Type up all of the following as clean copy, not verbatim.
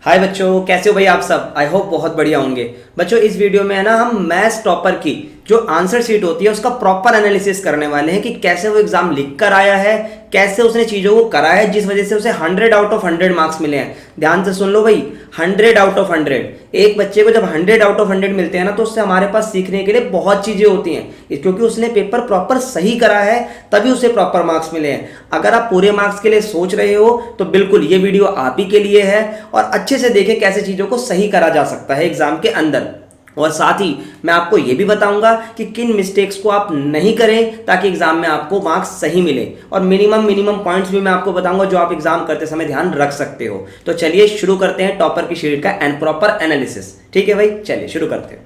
हाय बच्चों, कैसे हो भाई आप सब। आई होप बहुत बढ़िया होंगे। बच्चों इस वीडियो में है ना हम मैथ्स टॉपर की जो आंसर शीट होती है उसका प्रॉपर एनालिसिस करने वाले हैं कि कैसे वो एग्जाम लिख कर आया है, कैसे उसने चीज़ों को करा है जिस वजह से उसे 100 आउट ऑफ 100 मार्क्स मिले हैं। ध्यान से सुन लो भाई, 100 आउट ऑफ 100। एक बच्चे को जब 100 आउट ऑफ 100 मिलते हैं ना तो उससे हमारे पास सीखने के लिए बहुत चीज़ें होती हैं, क्योंकि उसने पेपर प्रॉपर सही करा है तभी उसे प्रॉपर मार्क्स मिले हैं। अगर आप पूरे मार्क्स के लिए सोच रहे हो तो बिल्कुल ये वीडियो आप ही के लिए है और अच्छे से देखें कैसे चीज़ों को सही करा जा सकता है एग्जाम के अंदर। और साथ ही मैं आपको यह भी बताऊंगा कि किन मिस्टेक्स को आप नहीं करें ताकि एग्जाम में आपको मार्क्स सही मिले, और मिनिमम पॉइंट्स भी मैं आपको बताऊंगा जो आप एग्जाम करते समय ध्यान रख सकते हो। तो चलिए शुरू करते हैं टॉपर की शीट का एंड प्रॉपर एनालिसिस। ठीक है भाई, चलिए शुरू करते हैं।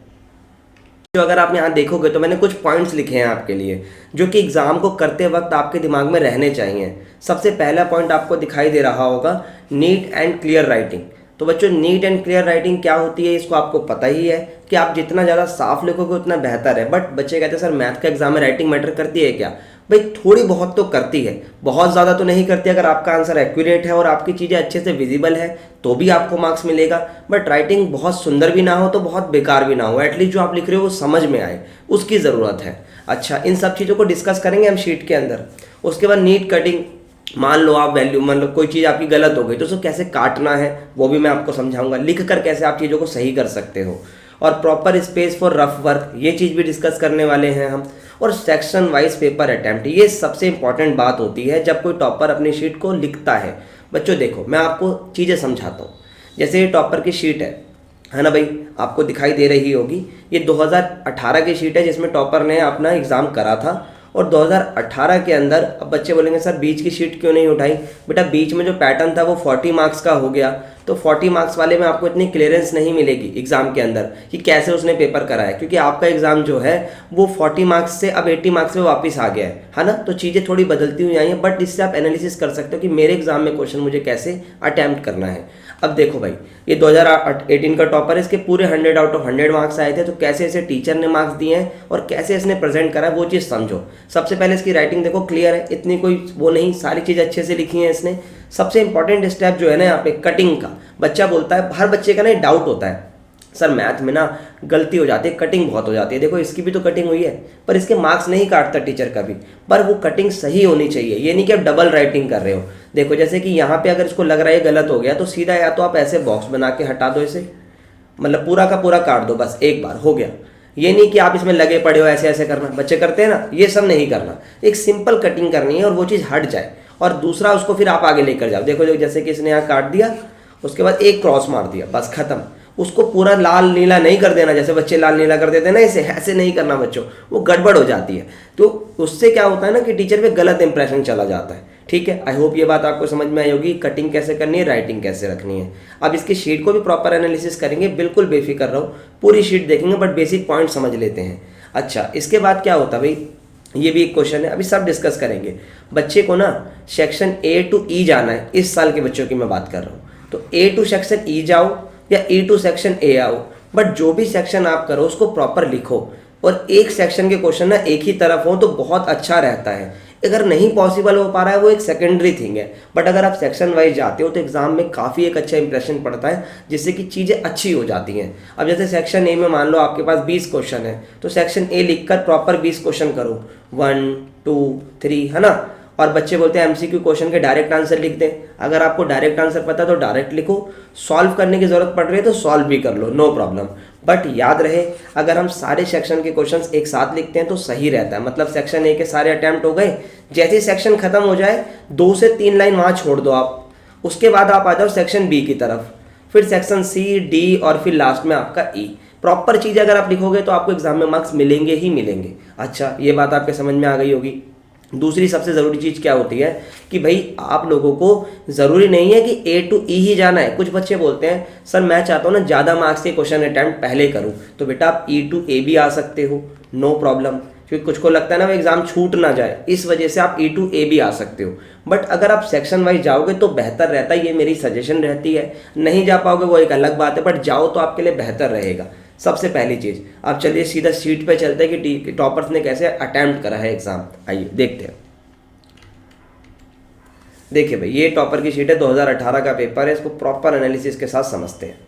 जो अगर आप यहाँ देखोगे तो मैंने कुछ पॉइंट्स लिखे हैं आपके लिए जो कि एग्जाम को करते वक्त आपके दिमाग में रहने चाहिए। सबसे पहला पॉइंट आपको दिखाई दे रहा होगा, नीट एंड क्लियर राइटिंग। तो बच्चों नीट एंड क्लियर राइटिंग क्या होती है इसको आपको पता ही है कि आप जितना ज़्यादा साफ लिखोगे उतना बेहतर है। बट बच्चे कहते हैं सर मैथ का एग्जाम में राइटिंग मैटर करती है क्या? भाई थोड़ी बहुत तो करती है, बहुत ज़्यादा तो नहीं करती। अगर आपका आंसर एक्यूरेट है और आपकी चीज़ें अच्छे से विजिबल है तो भी आपको मार्क्स मिलेगा। बट राइटिंग बहुत सुंदर भी ना हो तो बहुत बेकार भी ना हो, एटलीस्ट जो आप लिख रहे हो वो समझ में आए, उसकी ज़रूरत है। अच्छा, इन सब चीज़ों को डिस्कस करेंगे हम शीट के अंदर। उसके बाद नीट कटिंग, मान लो आप वैल्यू मतलब कोई चीज़ आपकी गलत हो गई तो उसको कैसे काटना है वो भी मैं आपको समझाऊंगा। लिख कर कैसे आप चीज़ों को सही कर सकते हो, और proper space for rough work ये चीज़ भी डिस्कस करने वाले हैं हम। और सेक्शन वाइज पेपर अटैम्प्ट, ये सबसे इंपॉर्टेंट बात होती है जब कोई टॉपर अपनी शीट को लिखता है। बच्चों देखो मैं आपको चीज़ें समझाता हूँ। जैसे ये टॉपर की शीट है ना भाई, आपको दिखाई दे रही होगी। ये 2018 की शीट है जिसमें टॉपर ने अपना एग्ज़ाम करा था। और 2018 के अंदर अब बच्चे बोलेंगे सर बीच की शीट क्यों नहीं उठाई? बेटा बीच में जो पैटर्न था वो 40 मार्क्स का हो गया, तो 40 मार्क्स वाले में आपको इतनी क्लियरेंस नहीं मिलेगी एग्जाम के अंदर कि कैसे उसने पेपर करा है, क्योंकि आपका एग्जाम जो है वो 40 मार्क्स से अब 80 मार्क्स में वापस आ गया है ना। तो चीज़ें थोड़ी बदलती हुई आई हैं, बट इससे आप एनालिसिस कर सकते हो कि मेरे एग्जाम में क्वेश्चन मुझे कैसे अटैम्प्ट करना है। अब देखो भाई, ये 2018 का टॉपर है, इसके पूरे 100 आउट ऑफ 100 मार्क्स आए थे। तो कैसे इसे टीचर ने मार्क्स दिए हैं और कैसे इसने प्रेजेंट करा है वो चीज़ समझो। सबसे पहले इसकी राइटिंग देखो क्लियर है, इतनी कोई वो नहीं, सारी चीज़ अच्छे से लिखी है इसने। सबसे इंपॉर्टेंट स्टेप जो है ना यहाँ पे कटिंग का, बच्चा बोलता है, हर बच्चे का ना डाउट होता है सर मैथ में ना गलती हो जाती है, कटिंग बहुत हो जाती है। देखो इसकी भी तो कटिंग हुई है पर इसके मार्क्स नहीं काटता टीचर कभी, पर वो कटिंग सही होनी चाहिए। ये नहीं कि आप डबल राइटिंग कर रहे हो। देखो जैसे कि यहाँ पे अगर इसको लग रहा है गलत हो गया तो सीधा या तो आप ऐसे बॉक्स बना के हटा दो इसे, मतलब पूरा का पूरा काट दो, बस एक बार हो गया। ये नहीं कि आप इसमें लगे पड़े हो ऐसे ऐसे करना, बच्चे करते हैं ना, ये सब नहीं करना। एक सिंपल कटिंग करनी है और वो चीज़ हट जाए, और दूसरा उसको फिर आप आगे लेकर जाओ। देखो जैसे कि इसने यहाँ काट दिया, उसके बाद एक क्रॉस मार दिया, बस खत्म। उसको पूरा लाल नीला नहीं कर देना, जैसे बच्चे लाल नीला कर देते हैं ना, इसे ऐसे नहीं करना बच्चों, वो गड़बड़ हो जाती है। तो उससे क्या होता है ना कि टीचर पे गलत इंप्रेशन चला जाता है। ठीक है, आई होप ये बात आपको समझ में आई होगी, कटिंग कैसे करनी है, राइटिंग कैसे रखनी है। अब इसकी शीट को भी प्रॉपर एनालिसिस करेंगे, बिल्कुल बेफिक्र रहो, पूरी शीट देखेंगे बट बेसिक पॉइंट समझ लेते हैं। अच्छा, इसके बाद क्या होता है भाई, ये भी एक क्वेश्चन है, अभी सब डिस्कस करेंगे। बच्चे को ना सेक्शन ए टू ई जाना है, इस साल के बच्चों की मैं बात कर रहा हूँ। तो ए टू सेक्शन ई जाओ या ई टू सेक्शन ए आओ, बट जो भी सेक्शन आप करो उसको प्रॉपर लिखो। और एक सेक्शन के क्वेश्चन ना एक ही तरफ हो तो बहुत अच्छा रहता है। अगर नहीं पॉसिबल हो पा रहा है वो एक सेकेंडरी थिंग है, बट अगर आप सेक्शन वाइज जाते हो तो एग्जाम में काफ़ी एक अच्छा इंप्रेशन पड़ता है, जिससे कि चीज़ें अच्छी हो जाती हैं। अब जैसे सेक्शन ए में मान लो आपके पास 20 क्वेश्चन है, तो सेक्शन ए लिखकर प्रॉपर 20 क्वेश्चन करो, 1 2 3, है ना। और बच्चे बोलते हैं एमसीक्यू क्वेश्चन के डायरेक्ट आंसर लिख दें। अगर आपको डायरेक्ट आंसर पता है तो डायरेक्ट लिखो, सॉल्व करने की जरूरत पड़ रही है तो सॉल्व भी कर लो, नो प्रॉब्लम। बट याद रहे अगर हम सारे सेक्शन के क्वेश्चंस एक साथ लिखते हैं तो सही रहता है। मतलब सेक्शन ए के सारे अटैम्प्ट हो गए, जैसे ही सेक्शन खत्म हो जाए 2 से 3 लाइन वहाँ छोड़ दो आप, उसके बाद आप आ जाओ सेक्शन बी की तरफ, फिर सेक्शन सी डी और फिर लास्ट में आपका ई। प्रॉपर चीज़ें अगर आप लिखोगे तो आपको एग्जाम में मार्क्स मिलेंगे ही मिलेंगे। अच्छा, ये बात आपके समझ में आ गई होगी। दूसरी सबसे ज़रूरी चीज़ क्या होती है कि भाई आप लोगों को ज़रूरी नहीं है कि ए टू ई ही जाना है। कुछ बच्चे बोलते हैं सर मैं चाहता हूँ ना ज़्यादा मार्क्स के क्वेश्चन अटैम्प्ट पहले करूँ, तो बेटा आप ई टू ए भी आ सकते हो, नो प्रॉब्लम। क्योंकि कुछ को लगता है ना वो एग्ज़ाम छूट ना जाए, इस वजह से आप ई टू ए भी आ सकते हो। बट अगर आप सेक्शन वाइज जाओगे तो बेहतर रहता है, ये मेरी सजेशन रहती है। नहीं जा पाओगे वो एक अलग बात है, बट जाओ तो आपके लिए बेहतर रहेगा। सबसे पहली चीज़, अब चलिए सीधा शीट पे चलते हैं कि टॉपर्स ने कैसे अटैम्प्ट करा है एग्ज़ाम। आइए देखते हैं। देखिए भाई, ये टॉपर की शीट है, 2018 का पेपर है, इसको प्रॉपर एनालिसिस के साथ समझते हैं।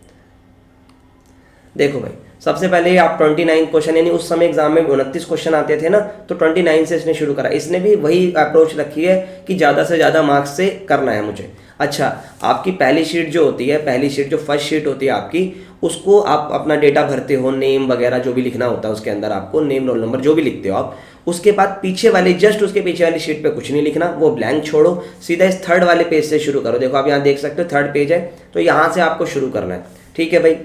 देखो भाई, सबसे पहले आप 29 क्वेश्चन, यानी उस समय एग्जाम में 29 क्वेश्चन आते थे ना, तो 29 से इसने शुरू करा। इसने भी वही अप्रोच रखी है कि ज़्यादा से ज़्यादा मार्क्स से करना है मुझे। अच्छा, आपकी पहली शीट जो होती है, पहली शीट जो फर्स्ट शीट होती है आपकी, उसको आप अपना डेटा भरते हो, नेम वगैरह जो भी लिखना होता है उसके अंदर, आपको नेम रोल नंबर जो भी लिखते हो आप। उसके बाद पीछे वाले, जस्ट उसके पीछे वाली शीट पे कुछ नहीं लिखना, वो ब्लैंक छोड़ो, सीधा इस थर्ड वाले पेज से शुरू करो। देखो आप यहाँ देख सकते हो थर्ड पेज है, तो यहाँ से आपको शुरू करना है। ठीक है भाई,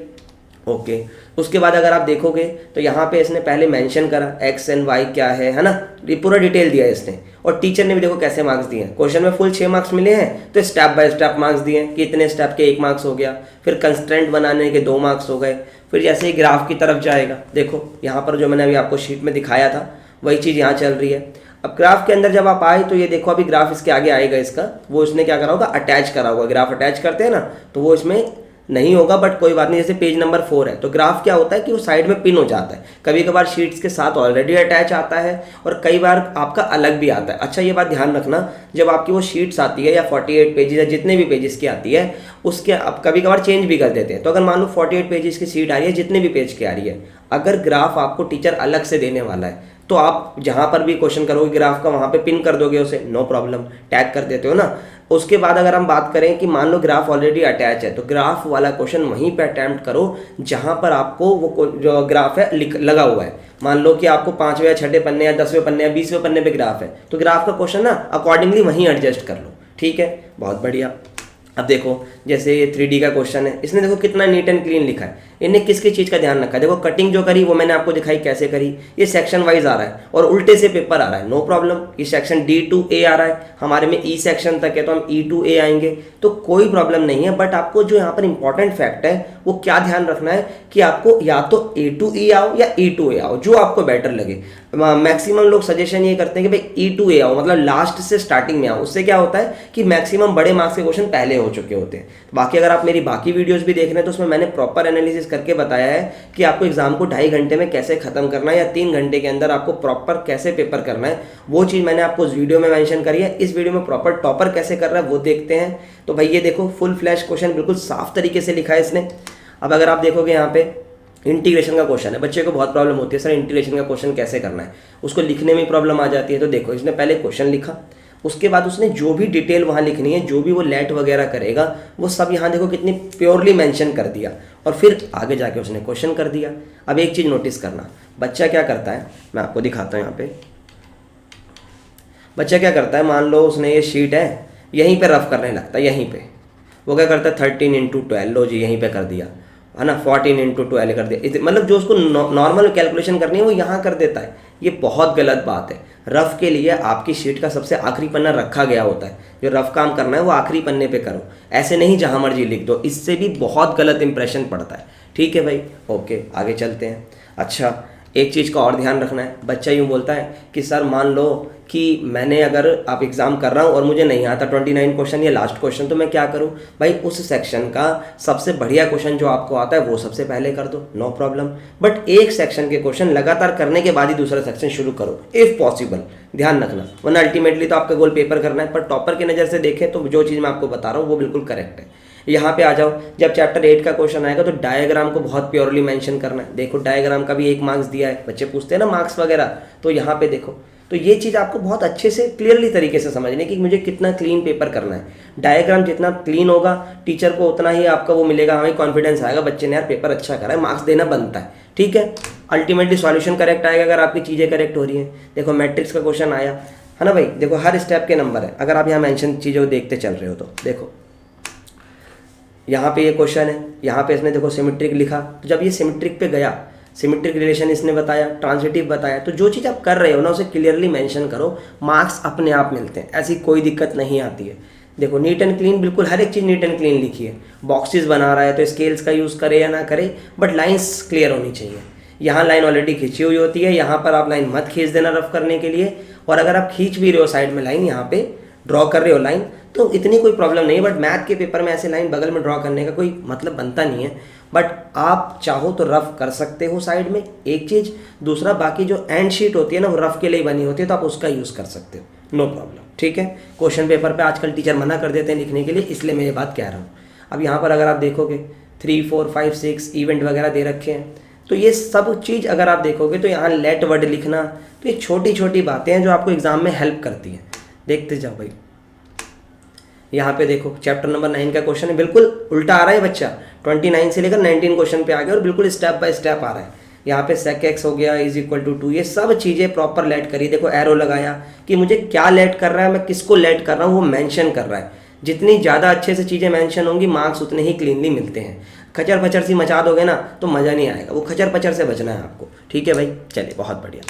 ओके। उसके बाद अगर आप देखोगे तो यहाँ पे इसने पहले मेंशन करा एक्स एंड वाई क्या है ना, ये पूरा डिटेल दिया है इसने। और टीचर ने भी देखो कैसे मार्क्स दिए हैं। क्वेश्चन में फुल 6 मार्क्स मिले हैं, तो स्टेप बाय स्टेप मार्क्स दिए हैं कि इतने स्टेप के 1 मार्क्स हो गया, फिर कंस्ट्रेंट बनाने के 2 मार्क्स हो गए। फिर जैसे ही ग्राफ की तरफ जाएगा, देखो यहाँ पर जो मैंने अभी आपको शीट में दिखाया था वही चीज़ यहाँ चल रही है। अब ग्राफ के अंदर जब आप आए तो ये देखो अभी ग्राफ इसके आगे आएगा, इसका वो इसने क्या करा होगा, अटैच करा होगा। ग्राफ अटैच करते हैं ना, तो वो इसमें नहीं होगा, बट कोई बात नहीं। जैसे पेज नंबर 4 है, तो ग्राफ क्या होता है कि वो साइड में पिन हो जाता है। कभी कभार शीट्स के साथ ऑलरेडी अटैच आता है और कई बार आपका अलग भी आता है। अच्छा, ये बात ध्यान रखना, जब आपकी वो शीट्स आती है या 48 पेजेस या जितने भी पेजेस की आती है, उसके आप कभी कभार चेंज भी कर देते हैं। तो अगर मान लो 48 पेजेस की सीट आ रही है, जितने भी पेज की आ रही है, अगर ग्राफ आपको टीचर अलग से देने वाला है, तो आप जहाँ पर भी क्वेश्चन करोगे ग्राफ का, वहाँ पे पिन कर दोगे उसे, नो प्रॉब्लम, टैग कर देते हो ना। उसके बाद अगर हम बात करें कि मान लो ग्राफ ऑलरेडी अटैच है, तो ग्राफ वाला क्वेश्चन वहीं पे अटैम्प्ट करो जहाँ पर आपको वो जो ग्राफ है लगा हुआ है। मान लो कि आपको 5वें या 6ठे पन्ने या 10वें पन्ने या 20वें पन्ने पे ग्राफ है, तो ग्राफ का क्वेश्चन ना अकॉर्डिंगली वहीं एडजस्ट कर लो। ठीक है, बहुत बढ़िया। अब देखो जैसे ये 3D का क्वेश्चन है, इसने देखो कितना नीट एंड क्लीन लिखा है। इन्हें किसकी चीज़ का ध्यान रखा है, देखो कटिंग जो करी वो मैंने आपको दिखाई कैसे करी। ये सेक्शन वाइज आ रहा है और उल्टे से पेपर आ रहा है, नो प्रॉब्लम। ये सेक्शन D to A आ रहा है, हमारे में E सेक्शन तक है तो हम E to A आएंगे, तो कोई प्रॉब्लम नहीं है। बट आपको जो यहाँ पर इंपॉर्टेंट फैक्ट है वो क्या ध्यान रखना है कि आपको या तो A to E आओ या E to A आओ, जो आपको बेटर लगे। मैक्सिमम लोग सजेशन ये करते हैं कि भाई E to A आओ, मतलब लास्ट से स्टार्टिंग में आओ। उससे क्या होता है कि मैक्सिमम बड़े मार्क्स के क्वेश्चन पहले हो चुके होते हैं। बाकी अगर आप मेरी बाकी वीडियोस भी देख रहे हैं तो उसमें मैंने प्रॉपर एनालिसिस करके बताया है कि आपको एग्जाम को 2.5 घंटे में कैसे खत्म करना है या 3 घंटे के अंदर आपको प्रॉपर कैसे पेपर करना है। वो चीज़ मैंने आपको उस वीडियो में मेंशन करी है। इस वीडियो में प्रॉपर टॉपर कैसे कर रहा है वो देखते हैं। तो भाई ये देखो फुल फ्लैश क्वेश्चन बिल्कुल साफ तरीके से लिखा है इसने। अब अगर आप देखोगे यहाँ पे इंटीग्रेशन का क्वेश्चन है, बच्चे को बहुत प्रॉब्लम होती है सर इंटीग्रेशन का क्वेश्चन कैसे करना है, उसको लिखने में प्रॉब्लम आ जाती है। तो देखो इसने पहले क्वेश्चन लिखा, उसके बाद उसने जो भी डिटेल वहाँ लिखनी है, जो भी वो लेट वगैरह करेगा, वो सब यहाँ देखो कितनी प्योरली मेंशन कर दिया और फिर आगे जाके उसने क्वेश्चन कर दिया। अब एक चीज़ नोटिस करना, बच्चा क्या करता है, मैं आपको दिखाता हूँ यहाँ पे। बच्चा क्या करता है, मान लो उसने ये शीट है, यहीं पे रफ करने लगता है, यहीं पे वो क्या करता है 13 × 12, लो जी यहीं पे कर दिया है ना, 14 × 12 कर दिया। मतलब जो उसको नॉर्मल कैलकुलेशन करनी है वो यहाँ कर देता है। ये बहुत गलत बात है। रफ के लिए आपकी शीट का सबसे आखिरी पन्ना रखा गया होता है, जो रफ काम करना है वो आखिरी पन्ने पे करो, ऐसे नहीं जहाँ मर्जी लिख दो, इससे भी बहुत गलत इंप्रेशन पड़ता है। ठीक है भाई, ओके आगे चलते हैं। अच्छा एक चीज़ का और ध्यान रखना है, बच्चा यूँ बोलता है कि सर मान लो कि मैंने अगर आप एग्ज़ाम कर रहा हूँ और मुझे नहीं आता 29 क्वेश्चन या लास्ट क्वेश्चन, तो मैं क्या करूँ भाई, उस सेक्शन का सबसे बढ़िया क्वेश्चन जो आपको आता है वो सबसे पहले कर दो, नो प्रॉब्लम। बट एक सेक्शन के क्वेश्चन लगातार करने के बाद ही दूसरा सेक्शन शुरू करो इफ़ पॉसिबल, ध्यान रखना, वरना अल्टीमेटली तो आपका गोल पेपर करना है। पर टॉपर की नज़र से देखें तो जो चीज़ मैं आपको बता रहा हूँ वो बिल्कुल करेक्ट है। यहाँ पे आ जाओ, जब चैप्टर 8 का क्वेश्चन आएगा तो डायग्राम को बहुत प्योरली मेंशन करना है। देखो डायग्राम का भी 1 मार्क्स दिया है, बच्चे पूछते हैं ना मार्क्स वगैरह, तो यहाँ पे देखो, तो ये चीज़ आपको बहुत अच्छे से क्लियरली तरीके से समझनी है कि मुझे कितना क्लीन पेपर करना है। डायग्राम जितना क्लीन होगा टीचर को उतना ही आपका वो मिलेगा, हमें कॉन्फिडेंस आएगा बच्चे ने यार पेपर अच्छा करा है, मार्क्स देना बनता है। ठीक है, अल्टीमेटली सॉल्यूशन करेक्ट आएगा अगर आपकी चीज़ें करेक्ट हो रही हैं। देखो मैट्रिक्स का क्वेश्चन आया है ना भाई, देखो हर स्टेप के नंबर है। अगर आप यहाँ मेंशन चीज़ों को देखते चल रहे हो तो देखो यहाँ पे ये क्वेश्चन है, यहाँ पे इसने देखो सिमेट्रिक लिखा, तो जब ये सिमेट्रिक पे गया, सिमेट्रिक रिलेशन इसने बताया, ट्रांजिटिव बताया, तो जो चीज़ आप कर रहे हो ना उसे क्लियरली मेंशन करो, मार्क्स अपने आप मिलते हैं, ऐसी कोई दिक्कत नहीं आती है। देखो नीट एंड क्लीन, बिल्कुल हर एक चीज़ नीट एंड क्लीन लिखी है। बॉक्सेस बना रहा है तो स्केल्स का यूज़ करे या ना करे, बट लाइन्स क्लियर होनी चाहिए। यहाँ लाइन ऑलरेडी खींची हुई होती है, यहाँ पर आप लाइन मत खींच देना रफ करने के लिए, और अगर आप खींच भी रहे हो साइड में लाइन, यहाँ पे ड्रॉ कर रहे हो लाइन, तो इतनी कोई प्रॉब्लम नहीं है। बट मैथ के पेपर में ऐसे लाइन बगल में ड्रॉ करने का कोई मतलब बनता नहीं है। बट आप चाहो तो रफ कर सकते हो साइड में, एक चीज़। दूसरा बाकी जो एंड शीट होती है ना वो रफ के लिए बनी होती है, तो आप उसका यूज़ कर सकते हो। नो प्रॉब्लम, ठीक है। क्वेश्चन पेपर पे आजकल टीचर मना कर देते हैं लिखने के लिए, इसलिए मैं ये बात कह रहा हूँ। अब यहाँ पर अगर आप देखोगे 3, 4, 5, 6 इवेंट वगैरह दे रखे हैं, तो ये सब चीज़ अगर आप देखोगे तो यहाँ लेट वर्ड लिखना, तो ये छोटी छोटी बातें हैं जो आपको एग्जाम में हेल्प करती हैं। देखते जाओ भाई, यहाँ पे देखो चैप्टर नंबर 9 का क्वेश्चन है, बिल्कुल उल्टा आ रहा है बच्चा, 29 से लेकर 19 क्वेश्चन पे आ गया और बिल्कुल स्टेप बाय स्टेप आ रहा है। यहाँ पे sec x हो गया =2, ये सब चीज़ें प्रॉपर लेट करी। देखो एरो लगाया कि मुझे क्या लेट कर रहा है, मैं किसको लेट कर रहा हूँ, वो मेंशन कर रहा है। जितनी ज़्यादा अच्छे से चीज़ें मेंशन होंगी मार्क्स उतने ही क्लीनली मिलते हैं। खचर पचर सी मचा दोगे ना तो मज़ा नहीं आएगा, वो खचर पचर से बचना है आपको, ठीक है भाई। चलिए बहुत बढ़िया,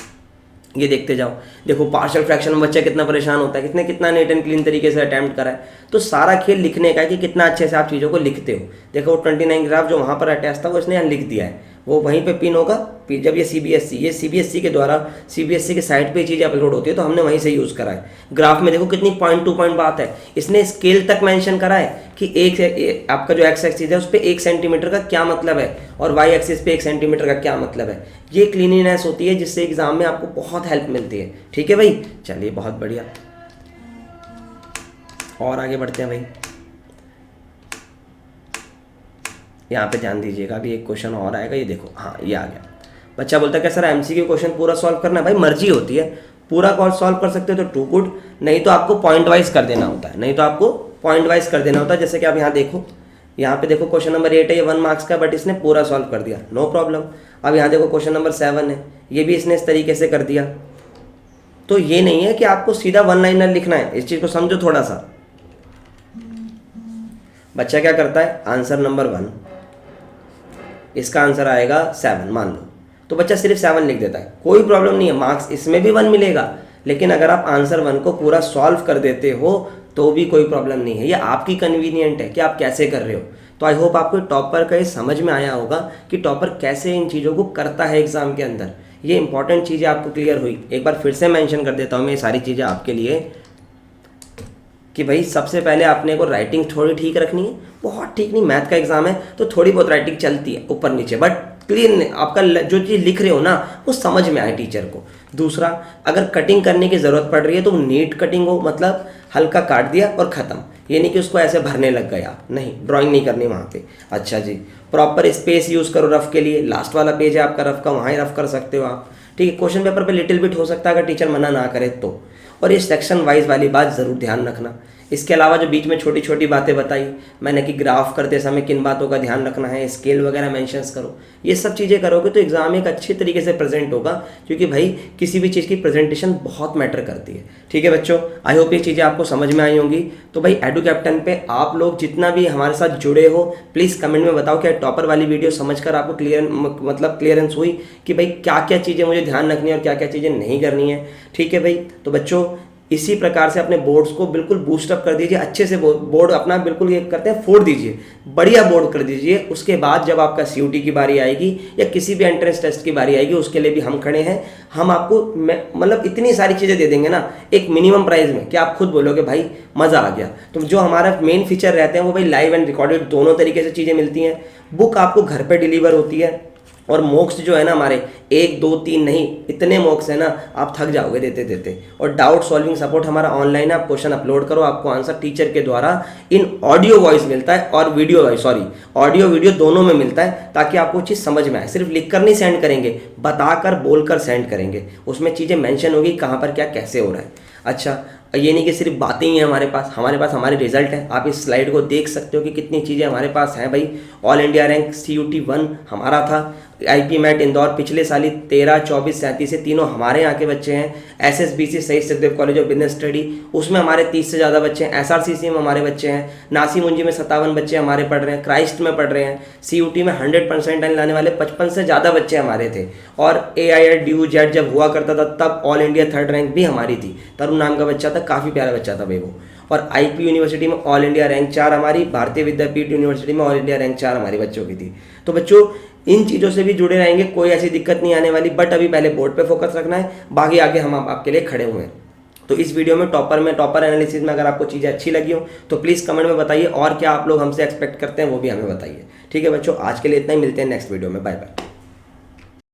ये देखते जाओ। देखो पार्शियल फ्रैक्शन में बच्चा कितना परेशान होता है, कितना नीट एंड क्लीन तरीके से अटैम्प्ट करा है। तो सारा खेल लिखने का है कि कितना अच्छे से आप चीज़ों को लिखते हो। देखो वो 29 ग्राफ जो वहाँ पर अटैच था वो इसने यहाँ लिख दिया है, वो वहीं पे पिन होगा। जब ये सीबीएसई के द्वारा सीबीएसई के साइट पे चीज़ अपलोड होती है तो हमने वहीं से यूज़ करा है। ग्राफ में देखो कितनी पॉइंट टू पॉइंट बात है, इसने स्केल तक मेंशन करा है कि आपका जो एक्स एक्सिस है उस पर 1 सेंटीमीटर का क्या मतलब है और वाई एक्सिस पे 1 सेंटीमीटर का क्या मतलब है। ये क्लीनिनेस होती है जिससे एग्जाम में आपको बहुत हेल्प मिलती है, ठीक है भाई। चलिए बहुत बढ़िया, और आगे बढ़ते हैं भाई। यहाँ पे ध्यान दीजिएगा, अभी एक क्वेश्चन और आएगा, ये देखो, हाँ ये आ गया। बच्चा बोलता है क्या सर एमसीक्यू क्वेश्चन पूरा सॉल्व करना है? भाई मर्जी होती है, पूरा सॉल्व कर सकते हो तो टू गुड, नहीं तो आपको पॉइंट वाइज कर देना होता है, जैसे कि आप यहाँ देखो, यहाँ पे देखो क्वेश्चन नंबर 8 है, ये 1 मार्क्स का, बट इसने पूरा सॉल्व कर दिया, नो प्रॉब्लम। अब यहाँ देखो क्वेश्चन नंबर 7 है, ये भी इसने इस तरीके से कर दिया। तो ये नहीं है कि आपको सीधा 1 लाइनर लिखना है, इस चीज़ को समझो थोड़ा सा। बच्चा क्या करता है, आंसर नंबर 1, इसका आंसर आएगा 7 मान लो, तो बच्चा सिर्फ 7 लिख देता है, कोई प्रॉब्लम नहीं है, मार्क्स इसमें भी 1 मिलेगा। लेकिन अगर आप आंसर 1 को पूरा सॉल्व कर देते हो तो भी कोई प्रॉब्लम नहीं है, ये आपकी कन्वीनियंट है कि आप कैसे कर रहे हो। तो आई होप आपको टॉपर का ये समझ में आया होगा कि टॉपर कैसे इन चीज़ों को करता है एग्जाम के अंदर। ये इंपॉर्टेंट चीज़ें आपको क्लियर हुई। एक बार फिर से मेंशन कर देता हूँ मैं ये सारी चीज़ें आपके लिए कि भाई सबसे पहले आपने को राइटिंग थोड़ी ठीक रखनी है, बहुत ठीक नहीं, मैथ का एग्जाम है तो थोड़ी बहुत राइटिंग चलती है ऊपर नीचे, बट क्लियर आपका जो चीज़ लिख रहे हो ना वो समझ में आए टीचर को। दूसरा, अगर कटिंग करने की ज़रूरत पड़ रही है तो नीट कटिंग हो, मतलब हल्का काट दिया और ख़त्म, ये नहीं कि उसको ऐसे भरने लग गया, नहीं, ड्राइंग नहीं करनी वहाँ पे। अच्छा जी, प्रॉपर स्पेस यूज़ करो रफ के लिए, लास्ट वाला पेज है आपका रफ का, वहाँ ही रफ कर सकते हो आप, ठीक है। क्वेश्चन पेपर पे लिटिल बिट हो सकता है अगर टीचर मना ना करे तो, और ये सेक्शन वाइज वाली बात ज़रूर ध्यान रखना। इसके अलावा जो बीच में छोटी छोटी बातें बताई मैंने कि ग्राफ करते समय किन बातों का ध्यान रखना है, स्केल वगैरह मेंशंस करो, ये सब चीज़ें करोगे तो एग्जाम एक अच्छे तरीके से प्रेजेंट होगा, क्योंकि भाई किसी भी चीज़ की प्रेजेंटेशन बहुत मैटर करती है, ठीक है बच्चों। आई होप ये चीज़ें आपको समझ में आई होंगी। तो भाई एडू कैप्टन पे आप लोग जितना भी हमारे साथ जुड़े हो प्लीज़ कमेंट में बताओ क्या टॉपर वाली वीडियो समझकर आपको क्लियरेंस हुई कि भाई क्या क्या चीज़ें मुझे ध्यान रखनी है और क्या क्या चीज़ें नहीं करनी है, ठीक है भाई। तो बच्चों इसी प्रकार से अपने बोर्ड्स को बिल्कुल बूस्टअप कर दीजिए, अच्छे से बोर्ड अपना बिल्कुल ये करते हैं फोड़ दीजिए, बढ़िया बोर्ड कर दीजिए। उसके बाद जब आपका CUT की बारी आएगी या किसी भी एंट्रेंस टेस्ट की बारी आएगी उसके लिए भी हम खड़े हैं। हम आपको मतलब इतनी सारी चीज़ें दे देंगे ना एक मिनिमम प्राइस में कि आप खुद बोलोगे भाई मज़ा आ गया। तो जो हमारा मेन फीचर रहते हैं वो भाई लाइव एंड रिकॉर्डेड दोनों तरीके से चीज़ें मिलती हैं। बुक आपको घर पर डिलीवर होती है और मॉक्स जो है ना हमारे 1, 2, 3 नहीं, इतने मॉक्स है ना आप थक जाओगे देते देते। और डाउट सॉल्विंग सपोर्ट हमारा ऑनलाइन है, आप क्वेश्चन अपलोड करो, आपको आंसर टीचर के द्वारा इन ऑडियो वॉइस मिलता है और ऑडियो वीडियो दोनों में मिलता है, ताकि आपको चीज़ समझ में आए। सिर्फ लिख कर नहीं सेंड करेंगे, बताकर बोलकर सेंड करेंगे, उसमें चीज़ें मेंशन होगी कहाँ पर क्या कैसे हो रहा है। अच्छा, ये नहीं कि सिर्फ बातें ही हैं हमारे पास हमारे रिजल्ट है। आप इस स्लाइड को देख सकते हो कि कितनी चीज़ें हमारे पास हैं भाई। ऑल इंडिया रैंक CUT 1 हमारा था, IP मैट इंदौर पिछले साल ही 13, 24, 37 से तीनों हमारे यहाँ के बच्चे हैं। SSBC शहीद Sukhdev college of business study उसमें हमारे 30 से ज़्यादा बच्चे हैं। SRCC में हमारे बच्चे हैं। नासी मुंजी में 57 बच्चे हमारे पढ़ रहे हैं। क्राइस्ट में पढ़ रहे हैं। CUT में 100% लाने वाले 55 से ज़्यादा बच्चे हमारे थे। और AIR DU जब हुआ करता था तब ऑल इंडिया 3rd रैंक भी हमारी थी। तरुण नाम का बच्चा था, काफ़ी प्यारा बच्चा था भाई वो। और IP यूनिवर्सिटी में ऑल इंडिया रैंक 4 हमारी, भारतीय विद्यापीठ यूनिवर्सिटी में ऑल इंडिया रैंक 4 हमारी बच्चों की थी। तो बच्चों इन चीज़ों से भी जुड़े रहेंगे, कोई ऐसी दिक्कत नहीं आने वाली। बट अभी पहले बोर्ड पे फोकस रखना है, बाकी आगे हम आपके लिए खड़े हुए हैं। तो इस वीडियो में टॉपर एनालिसिस में अगर आपको चीज़ें अच्छी लगी हो तो प्लीज़ कमेंट में बताइए, और क्या आप लोग हमसे एक्सपेक्ट करते हैं वो भी हमें बताइए। ठीक है बच्चों, आज के लिए इतना ही, मिलते हैं नेक्स्ट वीडियो में, बाय बाय।